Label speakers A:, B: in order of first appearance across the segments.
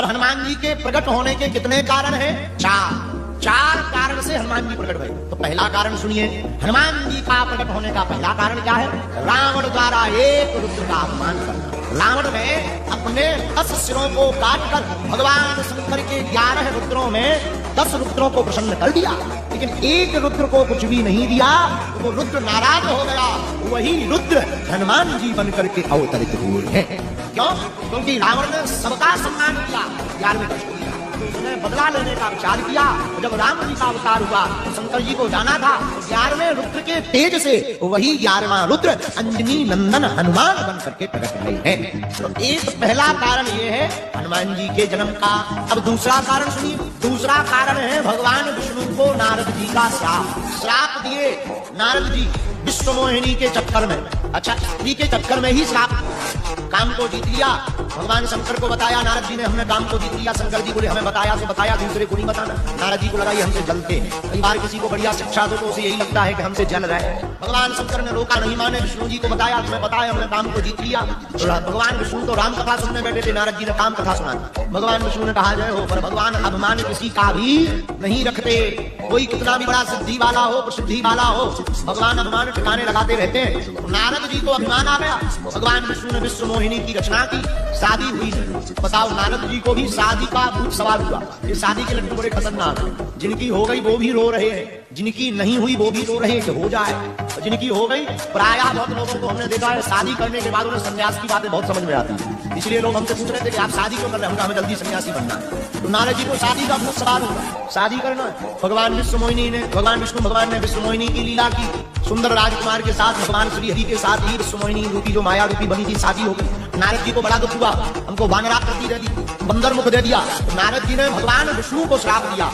A: और हनुमान जी के प्रकट होने के कितने कारण हैं? चार कारण से हनुमान जी प्रकट हुए। तो पहला कारण सुनिए, हनुमान जी का प्रकट होने का पहला कारण क्या है? रावण द्वारा एक रुद्र का अपमान करना। रावण ने अपने 10 सिरों को काटकर भगवान शंकर के 11 रुद्रों में 10 रुद्रों को प्रसन्न कर दिया, लेकिन एक रुद्र को कुछ भी नहीं दिया। वो रुद्र नाराज हो गया। वही रुद्र हनुमान जी बनकर के अवतरित हुए हैं। क्यों? क्योंकि रावण ने सबका सम्मान किया, 11वें कष्ट किया, तो उसने बदला लेने का विचार किया। जब राम जी का अवतार हुआ तो शंकर जी को जाना था, 11वें रुद्र के तेज से वही 11वां रुद्र अंजनी नंदन हनुमान बन करके प्रकट हुए हैं। तो एक पहला कारण ये है हनुमान जी के जन्म का। अब दूसरा कारण सुनिए। दूसरा कारण है भगवान विष्णु को नारद जी का श्राप दिए। नारद जी विश्व मोहिनी के चक्कर में, अच्छा स्त्री के चक्कर में ही श्राप, काम को जीत लिया। भगवान शंकर को बताया, नारद जी ने हमने काम को जीत लिया। शंकर जी बोले हमें बताया तो बताया, दूसरे को नहीं बताना। नारद जी को लगा ये हमसे जलते हैं। कई बार किसी को बढ़िया शिक्षा दो तो उसे यही लगता है कि हमसे जल रहे हैं। भगवान शंकर ने रोका, नहीं माने। विष्णु जी को बताया, तुम्हें बताया हमने काम को जीत लिया। तो भगवान विष्णु तो राम कथा सुनने बैठे थे, नारद जी ने काम कथा सुना। भगवान विष्णु ने कहा जय हो, पर भगवान अभिमान किसी का भी नहीं रखते। कोई कितना भी बड़ा सिद्धि वाला हो, प्रसिद्धि वाला हो, भगवान अभिमान ठिकाने लगाते रहते हैं। नारद जी को अभिमान आ गया। भगवान विष्णु ने विश्व मोहिनी की रचना की, शादी हुई। बताओ, नारद जी को भी शादी का भूत सवाल हुआ। ये शादी के लड्डू बड़े खतरनाक हैं। जिनकी हो गई वो भी रो रहे हैं, जिनकी नहीं हुई वो भी रो रहे हैं कि हो जाए, और जिनकी हो गई, प्रायः बहुत लोगों को हमने देखा है शादी करने के बाद उन्हें संन्यास की बातें बहुत समझ में आती है। इसलिए लोग हमसे पूछ रहे थे कि आप शादी क्यों कर रहे हैं? हमें जल्दी सन्यासी बनना है। तो नारद जी को शादी का भूत सवाल हुआ, शादी करना है। भगवान विष्णु भगवान ने विश्व मोहिनी की लीला की। सुंदर राजकुमार के साथ, भगवान श्री हरि के साथ ही विश्व मोहिनी रूपी जो माया रूपी बनी थी, शादी हो गई। नारद जी को बड़ा दुख हुआ, हमको वानराकृति दे दी, बंदर मुख दे दिया। तो नारद जी ने भगवान विष्णु को श्राप दिया,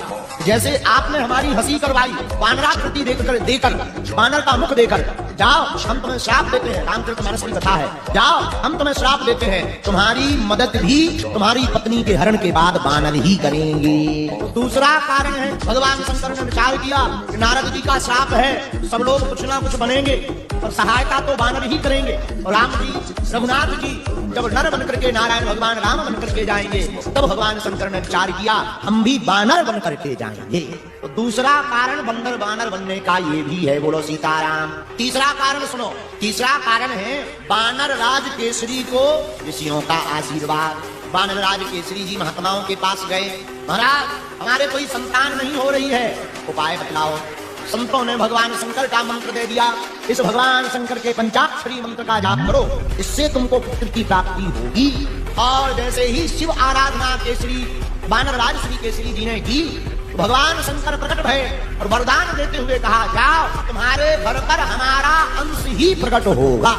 A: जैसे आपने हमारी हंसी करवाई वानराकृति देकर, वानर का मुख देकर, जाओ हम तुम्हें श्राप देते हैं। रामचरितमानस की कथा है, जाओ हम तुम्हें श्राप देते हैं, तुम्हारी मदद भी तुम्हारी पत्नी के हरण के बाद वानर ही करेंगे। दूसरा कारण है, भगवान शंकर ने विचार किया कि नारद जी का श्राप है, सब लोग कुछ ना कुछ बनेंगे और सहायता तो वानर ही करेंगे। और राम जी, रघुनाथ जी जब नर बनकर के नारायण भगवान राम बनकर के जाएंगे, तब भगवान शंकर ने विचार किया हम भी वानर बनकर के जाएंगे। तो दूसरा कारण बंदर वानर बनने का ये भी है। बोलो सीताराम। तीसरा कारण सुनो। तीसरा कारण है वानर राज केसरी को ऋषियों का आशीर्वाद। वानर राज केसरी जी महात्माओं के पास गए, महाराज हमारे कोई संतान नहीं हो रही है, उपाय बतलाओ। संतों ने भगवान शंकर का मंत्र दे दिया, इस भगवान शंकर के पंचाक्षरी मंत्र का जाप करो, इससे तुमको पुत्र की प्राप्ति होगी। और जैसे ही शिव आराधना केसरी वानर राज श्री केसरी जी ने की, भगवान शंकर प्रकट भये और वरदान देते हुए कहा, जाओ तुम्हारे घर पर हमारा अंश ही प्रकट होगा।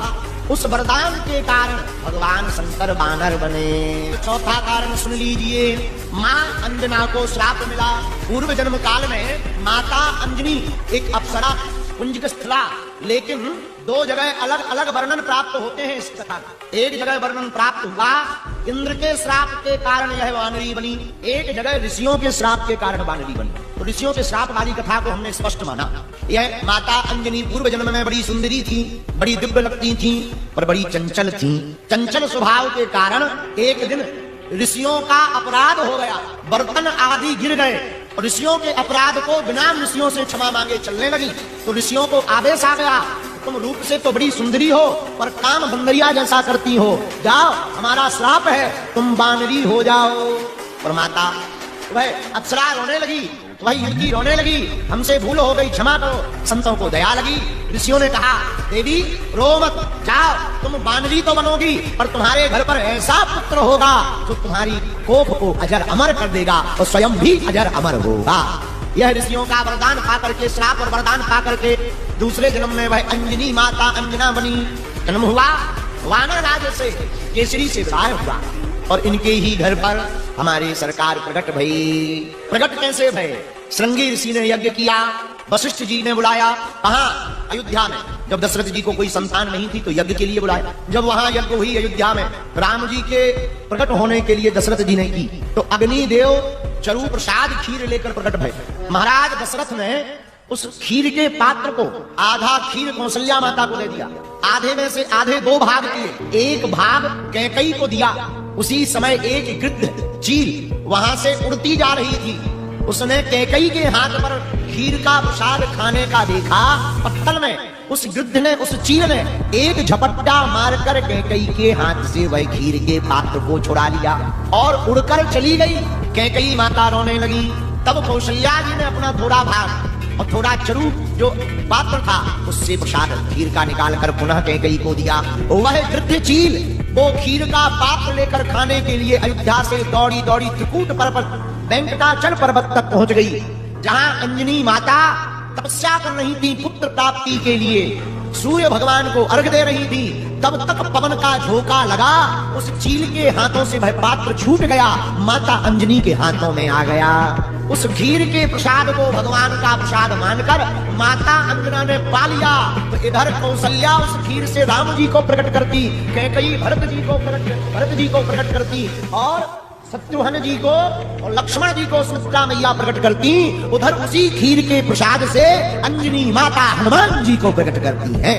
A: उस वरदान के कारण भगवान शंकर वानर बने। चौथा कारण सुन लीजिए। माँ अंजना को श्राप मिला। पूर्व जन्म काल में माता अंजनी एक अप्सरा कुंज स्थला, लेकिन दो जगह अलग अलग वर्णन प्राप्त होते हैं इस कथा। एक जगह वर्णन प्राप्त हुआ इंद्र के श्राप के कारण यह वानरी बनी, एक जगह ऋषियों के श्राप के कारण वानरी बनी। तो ऋषियों के श्राप वाली कथा को हमने स्पष्ट माना। यह माता अंजनी पूर्व जन्म में बड़ी सुंदरी थी, बड़ी दिव्य लगती थी, पर बड़ी चंचल थी। चंचल स्वभाव के कारण एक दिन ऋषियों का अपराध हो गया, बर्तन आदि गिर गए। ऋषियों के अपराध को बिना ऋषियों से क्षमा मांगे चलने लगी। तो ऋषियों को आदेश आ गया, तुम रूप से तो बड़ी सुंदरी हो, पर काम बंदरिया जैसा करती हो, जाओ हमारा श्राप है, तुम वानरी हो जाओ। और माता वह अप्सरा रोने लगी, वही युवती रोने लगी, हमसे भूल हो गई, क्षमा करो। संतों को दया लगी, ऋषियों ने कहा, देवी रो मत, जाओ तुम वानरी तो बनोगी, पर तुम्हारे घर पर ऐसा पुत्र होगा जो तुम्हारी कोख को अजर अमर कर देगा और स्वयं भी अजर अमर होगा। यह ऋषियों का वरदान पा करके, श्राप और वरदान पा करके दूसरे जन्म में वह अंजनी माता अंजना बनी। जन्म हुआ वानर राज से, केसरी से विवाह हुआ और इनके ही घर पर हमारे सरकार प्रकट भई। प्रकट कैसे भये? श्रृंगी ऋषि ने यज्ञ किया, वशिष्ठ जी ने बुलाया। कहाँ? अयोध्या में। जब दशरथ जी को कोई संतान नहीं थी तो यज्ञ के लिए बुलाया। जब वहां यज्ञ हुई अयोध्या में, राम जी के प्रकट होने के लिए दशरथ जी ने की, तो अग्निदेव चरु प्रसाद खीर लेकर प्रकट भये। महाराज दशरथ ने उस खीर के पात्र को, आधा खीर कौशल्या माता को दे दिया, आधे में से आधे दो भाग किए, एक भाग कैकई को दिया, उसी समय एक गिद्ध चील वहां से उड़ती जा रही थी। उसने कैकई के हाथ पर खीर का प्रसाद खाने का देखा। पत्तल में उस गिद्ध ने, उस चील ने एक झपट्टा मारकर कैकई के हाथ से वह खीर के पात्र को छुड़ा लिया और उड़कर चली गई। कैकई माता रोने लगी। तब कौशल्या जी ने अपना थोड़ा भाग और थोड़ा चरू जो पात्र था उससे प्रसाद खीर का निकालकर पुनः कैकई को दिया। वह गिद्ध चील वो खीर का पात्र लेकर खाने के लिए अयोध्या से दौड़ी दौड़ी त्रिकूट पर्वत, वेंकटाचल पर्वत तक पहुंच गई, जहां अंजनी माता तपस्या कर रही थी पुत्र प्राप्ति के लिए, सूर्य भगवान को अर्घ दे रही थी। तब तक पवन का झोंका लगा, उस चील के हाथों से वह पात्र छूट गया, माता अंजनी के हाथों में आ गया। उस खीर के प्रसाद को भगवान का प्रसाद मानकर माता अंजना ने पा लिया। तो इधर कौशल्या उस खीर से राम जी को प्रकट करती, कैकई भरत जी को प्रकट करती और शत्रुघ्न जी को और लक्ष्मण जी को सुमित्रा मैया प्रकट करती। उधर उसी खीर के प्रसाद से अंजनी माता हनुमान जी को प्रकट करती है।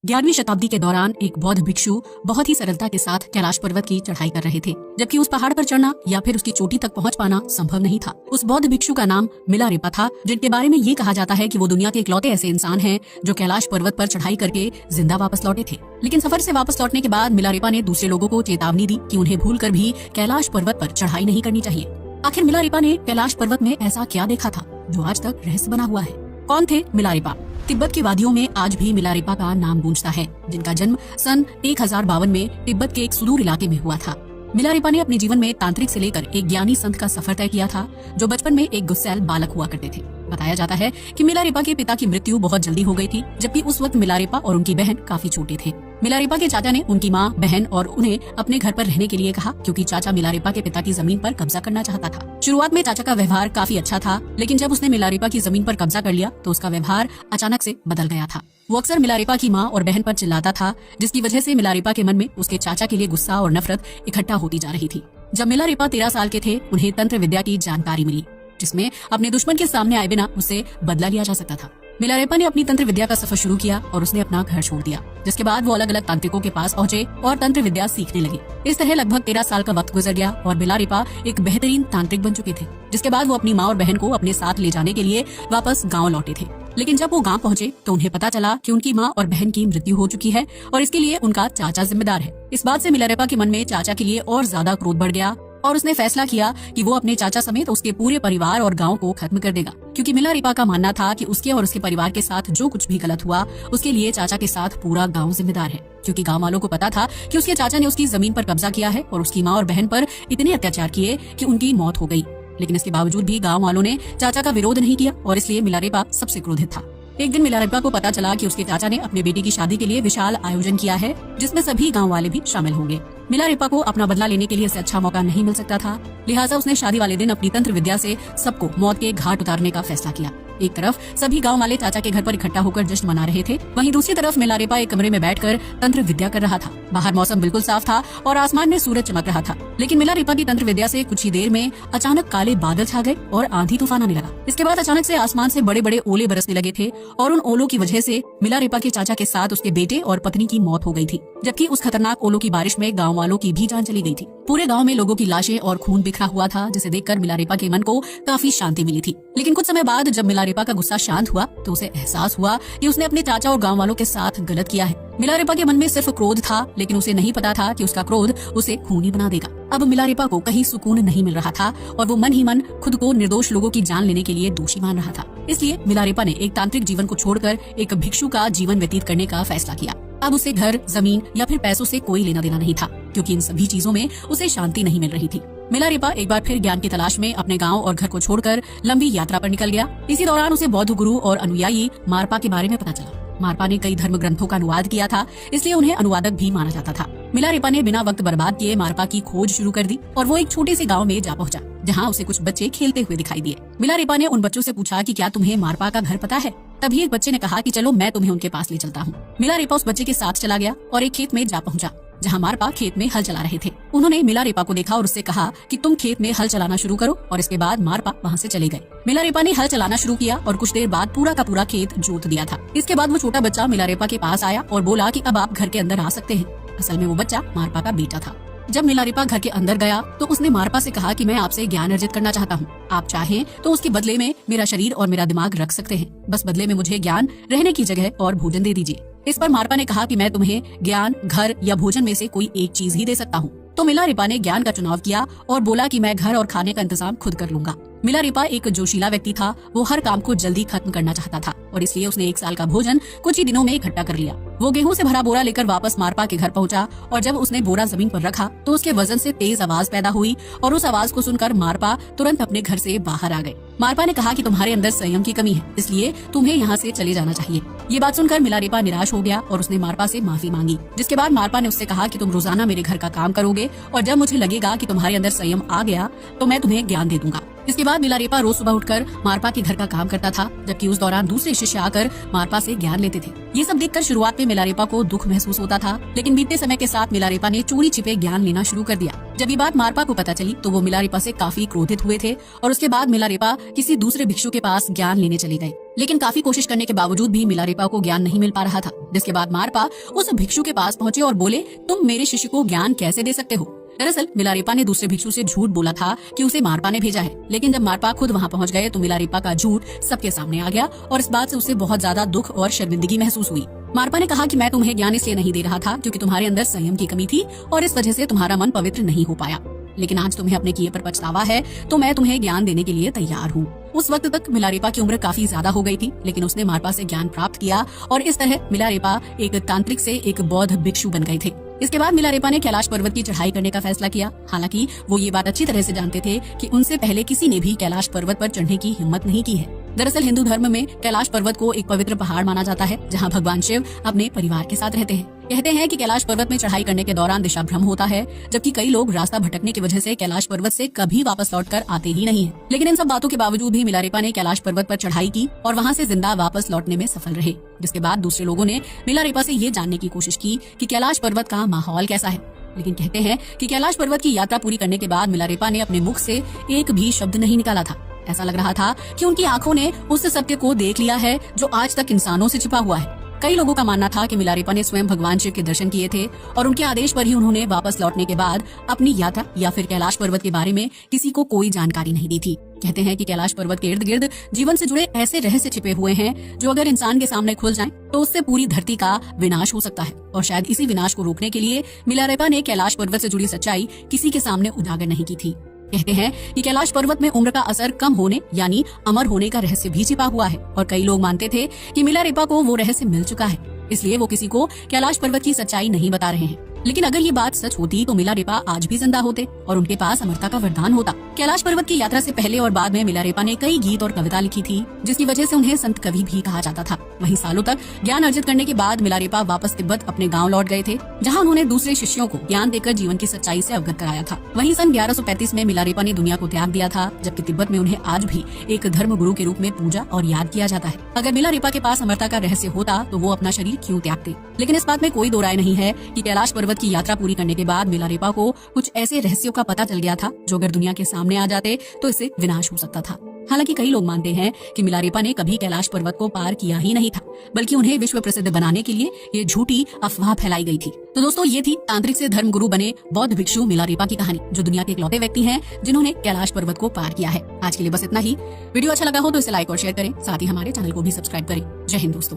B: 11वीं शताब्दी के दौरान एक बौद्ध भिक्षु बहुत ही सरलता के साथ कैलाश पर्वत की चढ़ाई कर रहे थे, जबकि उस पहाड़ पर चढ़ना या फिर उसकी चोटी तक पहुंच पाना संभव नहीं था। उस बौद्ध भिक्षु का नाम मिलारेपा था, जिनके बारे में ये कहा जाता है कि वो दुनिया के इकलौते ऐसे इंसान हैं जो कैलाश पर्वत पर चढ़ाई करके जिंदा वापस लौटे थे। लेकिन सफर से वापस लौटने के बाद मिलारेपा ने दूसरे लोगों को चेतावनी दी कि उन्हें भूलकर भी कैलाश पर्वत पर चढ़ाई नहीं करनी चाहिए। आखिर मिलारेपा ने कैलाश पर्वत में ऐसा क्या देखा था जो आज तक रहस्य बना हुआ है? कौन थे मिलारेपा? तिब्बत की वादियों में आज भी मिलारेपा का नाम गूंजता है, जिनका जन्म सन 1052 में तिब्बत के एक सुदूर इलाके में हुआ था। मिलारेपा ने अपने जीवन में तांत्रिक से लेकर एक ज्ञानी संत का सफर तय किया था, जो बचपन में एक गुस्सैल बालक हुआ करते थे। बताया जाता है कि मिलारेपा के पिता की मृत्यु बहुत जल्दी हो गई थी, जबकि उस वक्त मिलारेपा और उनकी बहन काफी छोटे थे। मिलारेपा के चाचा ने उनकी माँ, बहन और उन्हें अपने घर पर रहने के लिए कहा, क्योंकि चाचा मिलारेपा के पिता की जमीन पर कब्जा करना चाहता था। शुरुआत में चाचा का व्यवहार काफी अच्छा था, लेकिन जब उसने मिलारेपा की जमीन पर कब्जा कर लिया तो उसका व्यवहार अचानक से बदल गया था। वो अक्सर मिलारेपा की माँ और बहन पर चिल्लाता था, जिसकी वजह से मिलारेपा के मन में उसके चाचा के लिए गुस्सा और नफरत इकट्ठा होती जा रही थी। जब मिलारेपा 13 साल के थे, उन्हें तंत्र विद्या की जानकारी मिली, जिसमें अपने दुश्मन के सामने आए बिना उसे बदला लिया जा सकता था। मिलारेपा ने अपनी तंत्र विद्या का सफर शुरू किया और उसने अपना घर छोड़ दिया, जिसके बाद वो अलग अलग तांत्रिकों के पास पहुंचे और तंत्र विद्या सीखने लगे। इस तरह लगभग 13 साल का वक्त गुजर गया और मिलारेपा एक बेहतरीन तांत्रिक बन चुके थे। जिसके बाद वो अपनी माँ और बहन को अपने साथ ले जाने के लिए वापस गाँव लौटे थे। लेकिन जब वो गाँव पहुँचे तो उन्हें पता चला कि उनकी माँ और बहन की मृत्यु हो चुकी है और इसके लिए उनका चाचा जिम्मेदार है। इस बात से मिलारेपा के मन में चाचा के लिए और ज्यादा क्रोध बढ़ गया और उसने फैसला किया कि वो अपने चाचा समेत उसके पूरे परिवार और गांव को खत्म कर देगा, क्योंकि मिलारेपा का मानना था कि उसके और उसके परिवार के साथ जो कुछ भी गलत हुआ उसके लिए चाचा के साथ पूरा गांव जिम्मेदार है। क्योंकि गांव वालों को पता था कि उसके चाचा ने उसकी जमीन पर कब्जा किया है और उसकी माँ और बहन पर इतने अत्याचार किए कि उनकी मौत हो गई। लेकिन इसके बावजूद भी गाँव वालों ने चाचा का विरोध नहीं किया और इसलिए मिलारेपा सबसे क्रोधित था। एक दिन मिलारेपा को पता चला कि उसके चाचा ने अपने बेटे की शादी के लिए विशाल आयोजन किया है, जिसमें सभी गांव वाले भी शामिल होंगे। मिलारेपा को अपना बदला लेने के लिए इससे अच्छा मौका नहीं मिल सकता था, लिहाजा उसने शादी वाले दिन अपनी तंत्र विद्या से सबको मौत के घाट उतारने का फैसला किया। एक तरफ सभी गांव वाले चाचा के घर पर इकट्ठा होकर जश्न मना रहे थे, वहीं दूसरी तरफ मिलारेपा एक कमरे में बैठकर तंत्र विद्या कर रहा था। बाहर मौसम बिल्कुल साफ था और आसमान में सूरज चमक रहा था, लेकिन मिलारेपा की तंत्र विद्या से कुछ ही देर में अचानक काले बादल छा गए और आंधी तूफान आने लगा। इसके बाद अचानक से आसमान से बड़े बड़े ओले बरसने लगे थे और उन ओलों की वजह से मिलारेपा के चाचा के साथ उसके बेटे और पत्नी की मौत हो गई थी, जबकि उस खतरनाक ओलों की बारिश में गाँव वालों की भी जान चली गई थी। पूरे गाँव में लोगों की लाशें और खून बिखरा हुआ था, जिसे देखकर मिलारेपा के मन को काफी शांति मिली थी। लेकिन कुछ समय बाद जब मिलारेपा का गुस्सा शांत हुआ तो उसे एहसास हुआ कि उसने अपने चाचा और गांव वालों के साथ गलत किया है। मिलारेपा के मन में सिर्फ क्रोध था, लेकिन उसे नहीं पता था कि उसका क्रोध उसे खूनी बना देगा। अब मिलारेपा को कहीं सुकून नहीं मिल रहा था और वो मन ही मन खुद को निर्दोष लोगों की जान लेने के लिए दोषी मान रहा था। इसलिए मिलारेपा ने एक तांत्रिक जीवन को छोड़कर एक भिक्षु का जीवन व्यतीत करने का फैसला किया। अब उसे घर, जमीन या फिर पैसों से कोई लेना देना नहीं था, क्योंकि इन सभी चीजों में उसे शांति नहीं मिल रही थी। मिलारेपा एक बार फिर ज्ञान की तलाश में अपने गांव और घर को छोड़कर लंबी यात्रा पर निकल गया। इसी दौरान उसे बौद्ध गुरु और अनुयायी मारपा के बारे में पता चला। मारपा ने कई धर्म ग्रंथों का अनुवाद किया था, इसलिए उन्हें अनुवादक भी माना जाता था। मिलारेपा ने बिना वक्त बर्बाद किए मारपा की खोज शुरू कर दी और वो एक छोटे से गांव में जा पहुंचा, जहां उसे कुछ बच्चे खेलते हुए दिखाई दिए। मिलारेपा ने उन बच्चों से पूछा कि क्या तुम्हें मारपा का घर पता है? तभी एक बच्चे ने कहा कि चलो मैं तुम्हें उनके पास ले चलता हूँ। मिलारेपा उस बच्चे के साथ चला गया और एक खेत में जा पहुंचा। जहाँ मारपा खेत में हल चला रहे थे। उन्होंने मिलारेपा को देखा और उससे कहा कि तुम खेत में हल चलाना शुरू करो, और इसके बाद मारपा वहाँ से चले गए। मिलारेपा ने हल चलाना शुरू किया और कुछ देर बाद पूरा का पूरा खेत जोत दिया था। इसके बाद वो छोटा बच्चा मिलारेपा के पास आया और बोला कि अब आप घर के अंदर आ सकते हैं। असल में वो बच्चा मारपा का बेटा था। जब मिलारेपा घर के अंदर गया तो उसने मारपा से कहा कि मैं आपसे ज्ञान अर्जित करना चाहता हूँ। आप चाहें तो उसके बदले में मेरा शरीर और मेरा दिमाग रख सकते हैं, बस बदले में मुझे ज्ञान, रहने की जगह और भोजन दे दीजिए। इस पर मारपा ने कहा कि मैं तुम्हें ज्ञान, घर या भोजन में से कोई एक चीज ही दे सकता हूँ। तो मिलारेपा ने ज्ञान का चुनाव किया और बोला कि मैं घर और खाने का इंतजाम खुद कर लूंगा। मिलारेपा एक जोशीला व्यक्ति था। वो हर काम को जल्दी खत्म करना चाहता था और इसलिए उसने 1 साल का भोजन कुछ ही दिनों में इकट्ठा कर लिया। वो गेहूं से भरा बोरा लेकर वापस मारपा के घर पहुंचा और जब उसने बोरा जमीन पर रखा तो उसके वजन से तेज आवाज पैदा हुई और उस आवाज को सुनकर मारपा तुरंत अपने घर से बाहर आ गए। मारपा ने कहा कि तुम्हारे अंदर संयम की कमी है, इसलिए तुम्हें यहाँ से चले जाना चाहिए। ये बात सुनकर मिलारेपा निराश हो गया और उसने मारपा से माफी मांगी, जिसके बाद मारपा ने उससे कहा कि तुम रोजाना मेरे घर का काम करोगे और जब मुझे लगेगा कि तुम्हारे अंदर संयम आ गया तो मैं तुम्हें ज्ञान दे दूंगा। इसके बाद मिलारेपा रोज सुबह उठकर मारपा के घर का काम करता था, जबकि उस दौरान दूसरे शिष्य आकर मारपा से ज्ञान लेते थे। ये सब देखकर शुरुआत में मिलारेपा को दुख महसूस होता था, लेकिन बीतते समय के साथ मिलारेपा ने चोरी छिपे ज्ञान लेना शुरू कर दिया। जब ये बात मारपा को पता चली तो वो मिलारेपा से काफी क्रोधित हुए थे और उसके बाद मिलारेपा किसी दूसरे भिक्षु के पास ज्ञान लेने चले गए। लेकिन काफी कोशिश करने के बावजूद भी मिलारेपा को ज्ञान नहीं मिल पा रहा था, जिसके बाद मारपा उस भिक्षु के पास पहुँचे और बोले, तुम मेरे शिष्य को ज्ञान कैसे दे सकते हो? दरअसल मिलारेपा ने दूसरे भिक्षु से झूठ बोला था कि उसे मारपा ने भेजा है, लेकिन जब मारपा खुद वहां पहुंच गए तो मिलारेपा का झूठ सबके सामने आ गया और इस बात से उसे बहुत ज्यादा दुख और शर्मिंदगी महसूस हुई। मारपा ने कहा कि मैं तुम्हें ज्ञान इसलिए नहीं दे रहा था क्योंकि तुम्हारे अंदर संयम की कमी थी और इस वजह से तुम्हारा मन पवित्र नहीं हो पाया, लेकिन आज तुम्हें अपने किए पर पछतावा है तो मैं तुम्हें ज्ञान देने के लिए तैयार हूँ। उस वक्त तक मिलारेपा की उम्र काफी ज्यादा हो गई थी, लेकिन उसने मारपा से ज्ञान प्राप्त किया और इस तरह मिलारेपा एक तांत्रिक से एक बौद्ध भिक्षु बन गए थे। इसके बाद मिलारेपा ने कैलाश पर्वत की चढ़ाई करने का फैसला किया। हालांकि वो ये बात अच्छी तरह से जानते थे कि उनसे पहले किसी ने भी कैलाश पर्वत पर चढ़ने की हिम्मत नहीं की है। दरअसल हिंदू धर्म में कैलाश पर्वत को एक पवित्र पहाड़ माना जाता है, जहां भगवान शिव अपने परिवार के साथ रहते हैं। कहते हैं कि कैलाश पर्वत में चढ़ाई करने के दौरान दिशा भ्रम होता है, जबकि कई लोग रास्ता भटकने की वजह से कैलाश पर्वत से कभी वापस लौटकर आते ही नहीं है। लेकिन इन सब बातों के बावजूद भी मिलारेपा ने कैलाश पर्वत पर चढ़ाई की और वहां से जिंदा वापस लौटने में सफल रहे। जिसके बाद दूसरे लोगों ने मिलारेपा से ये जानने की कोशिश की कि कैलाश पर्वत का माहौल कैसा है, लेकिन कहते हैं कि कैलाश पर्वत की यात्रा पूरी करने के बाद मिलारेपा ने अपने मुख से एक भी शब्द नहीं निकाला था। ऐसा लग रहा था कि उनकी आंखों ने उस सत्य को देख लिया है जो आज तक इंसानों से छिपा हुआ है। कई लोगों का मानना था कि मिलारेपा ने स्वयं भगवान शिव के दर्शन किए थे और उनके आदेश पर ही उन्होंने वापस लौटने के बाद अपनी यात्रा या फिर कैलाश पर्वत के बारे में किसी को कोई जानकारी नहीं दी थी। कहते हैं कि कैलाश पर्वत के इर्द गिर्द जीवन से जुड़े ऐसे रहस्य छिपे हुए हैं जो अगर इंसान के सामने खुल जाएं तो उससे पूरी धरती का विनाश हो सकता है, और शायद इसी विनाश को रोकने के लिए मिलारेपा ने कैलाश पर्वत से जुड़ी सच्चाई किसी के सामने उजागर नहीं की थी। कहते हैं कि कैलाश पर्वत में उम्र का असर कम होने यानी अमर होने का रहस्य भी छिपा हुआ है, और कई लोग मानते थे कि मिलारेपा को वो रहस्य मिल चुका है, इसलिए वो किसी को कैलाश पर्वत की सच्चाई नहीं बता रहे हैं। लेकिन अगर ये बात सच होती तो मिलारेपा आज भी जिंदा होते और उनके पास अमरता का वरदान होता। कैलाश पर्वत की यात्रा से पहले और बाद में मिलारेपा ने कई गीत और कविता लिखी थी, जिसकी वजह से उन्हें संत कवि भी कहा जाता था। वहीं सालों तक ज्ञान अर्जित करने के बाद मिलारेपा वापस तिब्बत अपने गाँव लौट गए थे, जहाँ उन्होंने दूसरे शिष्यों को ज्ञान देकर जीवन की सच्चाई से अवगत कराया था। वहीं सन 1135 में मिलारेपा ने दुनिया को त्याग दिया था, जबकि तिब्बत में उन्हें आज भी एक धर्म गुरु के रूप में पूजा और याद किया जाता है। अगर मिलारेपा के पास अमरता का रहस्य होता तो वो अपना शरीर क्यों त्यागते? लेकिन इस बात में कोई दो राय नहीं है कि कैलाश पर्वत की यात्रा पूरी करने के बाद मिलारेपा को कुछ ऐसे रहस्यों का पता चल गया था जो अगर दुनिया के सामने आ जाते तो इससे विनाश हो सकता था। हालांकि कई लोग मानते हैं कि मिलारेपा ने कभी कैलाश पर्वत को पार किया ही नहीं था, बल्कि उन्हें विश्व प्रसिद्ध बनाने के लिए ये झूठी अफवाह फैलाई गई थी। तो दोस्तों, ये थी तांत्रिक से धर्म गुरु बने बौद्ध भिक्षु मिलारेपा की कहानी, जो दुनिया के इकलौते व्यक्ति हैं जिन्होंने कैलाश पर्वत को पार किया है। आज के लिए बस इतना ही। वीडियो अच्छा लगा हो तो इसे लाइक और शेयर करें, साथ ही हमारे चैनल को भी सब्सक्राइब करें। जय हिंद दोस्तों।